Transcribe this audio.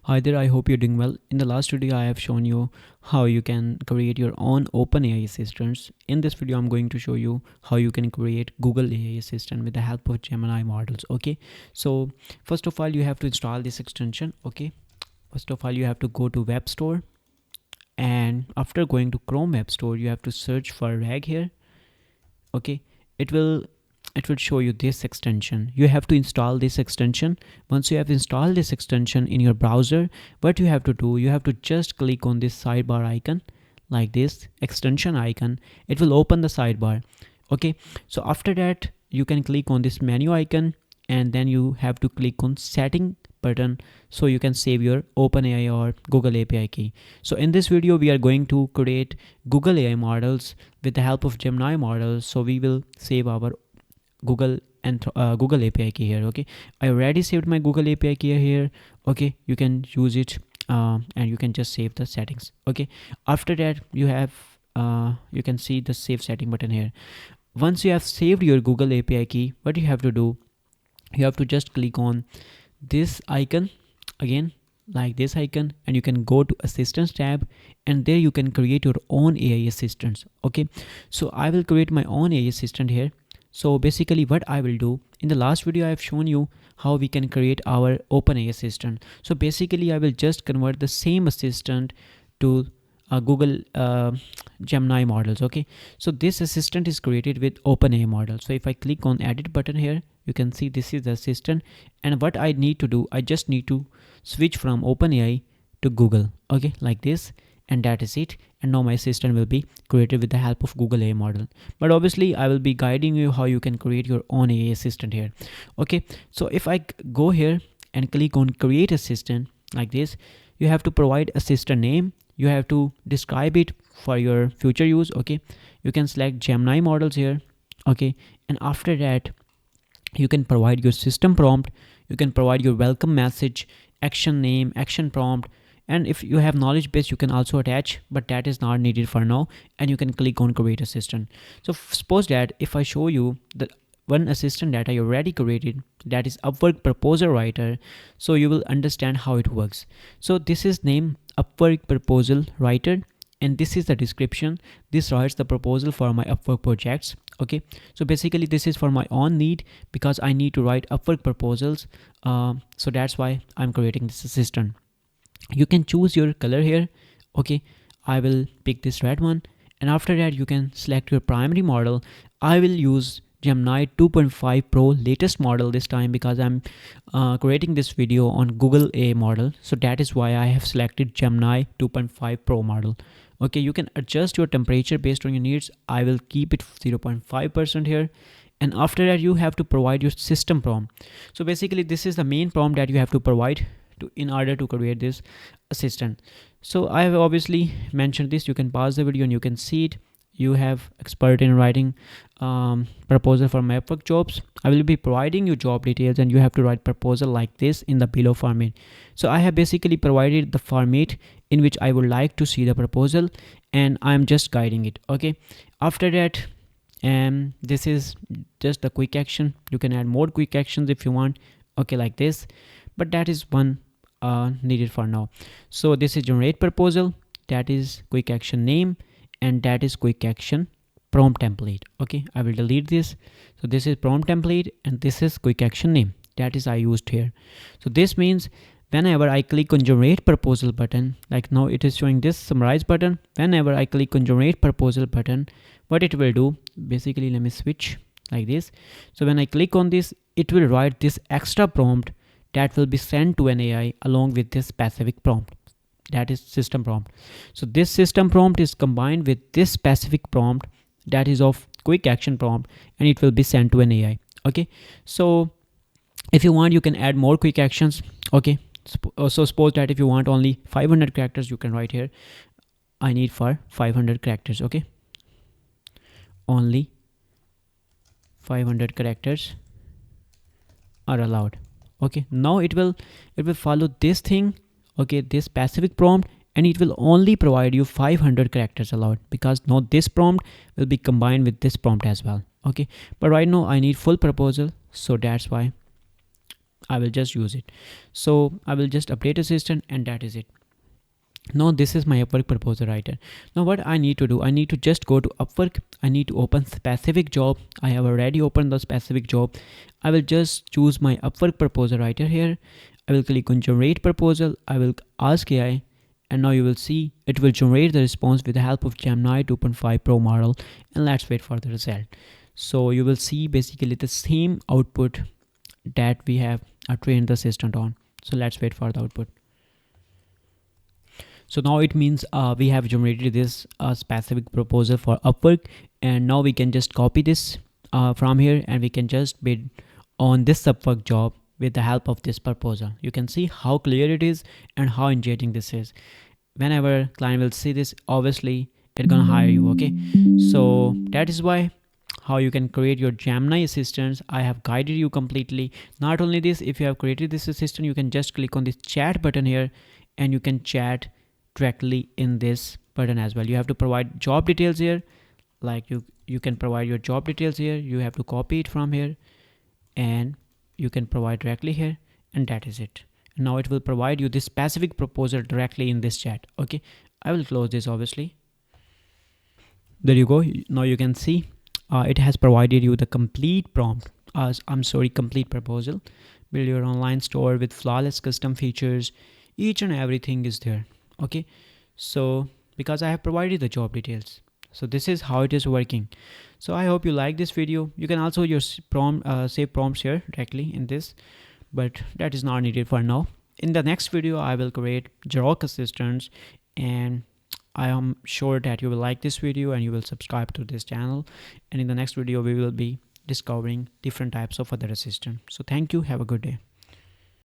Hi there, I hope you're doing well. In the last video, I have shown you how you can create your own OpenAI assistants. In this video, I'm going to show you how you can create Google AI Assistant with the help of Gemini models. Okay, so first of all, you have to install this extension. Okay, first of all, you have to go to Web Store, and after going to Chrome Web Store, you have to search for RAG here. Okay, it will show you this extension. You have to install this extension. Once you have installed this extension in your browser, what you have to do, you have to just click on this sidebar icon like this extension icon. It will open the sidebar. Okay, so after that you can click on this menu icon, and then you have to click on setting button so you can save your OpenAI or Google API key. So in this video we are going to create Google AI models with the help of Gemini models. So we will save our Google API key here. Okay, I already saved my Google API key here. Okay, you can use it and you can just save the settings. Okay, after that you have you can see the save setting button here. Once you have saved your Google API key, what you have to do, you have to just click on this icon again, like this icon, and you can go to Assistants tab, and there you can create your own AI assistants. Okay, so I will create my own AI assistant here. So basically what I will do, in the last video I have shown you how we can create our OpenAI assistant. So basically I will just convert the same assistant to Google Gemini models. Okay, so this assistant is created with OpenAI model. So if I click on edit button here, you can see this is the assistant, and what I need to do, I just need to switch from OpenAI to Google. Okay, like this, and that is it. And now my assistant will be created with the help of Google AI model. But obviously I will be guiding you how you can create your own AI assistant here. Okay, so if I go here and click on create assistant like this, you have to provide assistant name. You have to describe it for your future use. Okay, you can select Gemini models here. Okay, and after that you can provide your system prompt. You can provide your welcome message, action name, action prompt, and if you have knowledge base you can also attach, but that is not needed for now. And you can click on create assistant. So suppose that if I show you the one assistant that I already created, that is Upwork proposal writer, so you will understand how it works. So this is name Upwork proposal writer, and this is the description. This writes the proposal for my Upwork projects. Okay, so basically this is for my own need because I need to write Upwork proposals, so that's why I'm creating this assistant. You can choose your color here. Okay, I will pick this red one, and after that you can select your primary model. I will use Gemini 2.5 Pro latest model this time because I'm creating this video on Google AI model, so that is why I have selected Gemini 2.5 Pro model. Okay, you can adjust your temperature based on your needs. I will keep it 0.5% here. And after that you have to provide your system prompt. So basically this is the main prompt that you have to provide in order to create this assistant. So I have obviously mentioned this. You can pause the video and you can see it. You have expert in writing proposal for my Upwork jobs. I will be providing you job details, and you have to write proposal like this in the below format. So I have basically provided the format in which I would like to see the proposal, and I'm just guiding it. Okay, after that, this is just the quick action. You can add more quick actions if you want. Okay, like this, but that is one needed for now. So this is generate proposal, that is quick action name, and that is quick action prompt template. Okay, I will delete this. So this is prompt template, and this is quick action name, that is I used here. So this means whenever I click on generate proposal button, like now it is showing this summarize button. Whenever I click on generate proposal button, what it will do, basically let me switch like this. So when I click on this, it will write this extra prompt that will be sent to an AI along with this specific prompt, that is system prompt. So this system prompt is combined with this specific prompt that is of quick action prompt, and it will be sent to an AI. Okay, so if you want you can add more quick actions. Okay, so suppose that if you want only 500 characters, you can write here I need for 500 characters. Okay, only 500 characters are allowed. Okay, now it will follow this thing. Okay, this specific prompt, and it will only provide you 500 characters allowed, because now this prompt will be combined with this prompt as well. Okay, but right now I need full proposal, so that's why I will just use it. So I will just update assistant, and that is it. Now this is my Upwork proposal writer. Now what I need to do, I need to just go to Upwork. I need to open specific job. I have already opened the specific job. I will just choose my Upwork proposal writer here. I will click on generate proposal. I will ask AI, and now you will see it will generate the response with the help of Gemini 2.5 Pro model. And let's wait for the result. So you will see basically the same output that we have trained the assistant on. So let's wait for the output. So now it means we have generated this specific proposal for Upwork, and now we can just copy this from here, and we can just bid on this Upwork job with the help of this proposal. You can see how clear it is and how engaging this is. Whenever client will see this, obviously it's gonna hire you. Okay, so that is why how you can create your Gemini assistants. I have guided you completely. Not only this, if you have created this assistant, you can just click on this chat button here, and you can chat directly in this button as well. You have to provide job details here, like you can provide your job details here. You have to copy it from here, and you can provide directly here, and that is it. Now it will provide you this specific proposal directly in this chat. Okay, I will close this obviously. There you go. Now you can see it has provided you the complete prompt. Complete proposal. Build your online store with flawless custom features. Each and everything is there. Okay, so because I have provided the job details, so this is how it is working. So I hope you like this video. You can also use save prompts here directly in this, but that is not needed for now. In the next video, I will create Xerox assistants, and I am sure that you will like this video and you will subscribe to this channel. And in the next video, we will be discovering different types of other assistants. So thank you. Have a good day.